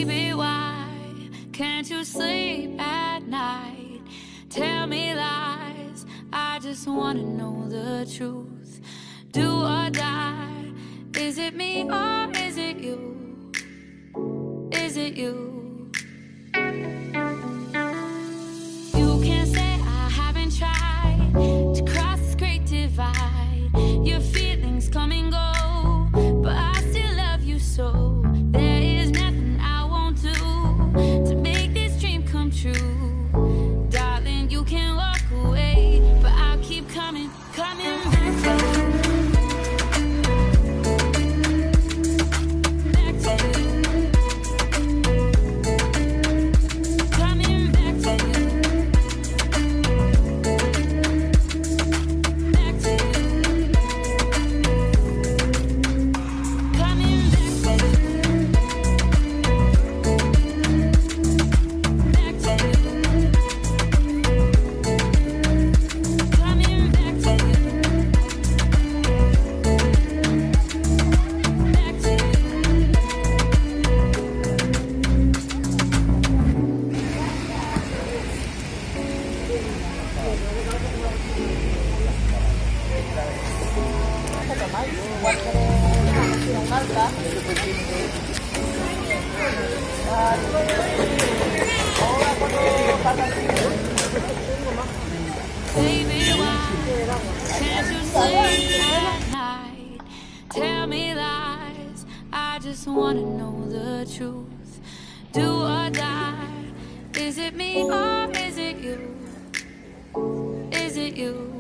Baby, why can't you sleep at night? Tell me lies, I just wanna know the truth. Do or die, is it me or is it you? Is it you? You can't say I haven't tried to cross this great divide. Your feelings come and go, but I still love you so. There is nothing I won't do to make this dream come true. Darling, you can walk away, but I'll keep coming, coming back to you. Baby, why can't you sleep at night? Tell me lies, I just wanna know the truth. Do or die, is it me or is it you? Is it you?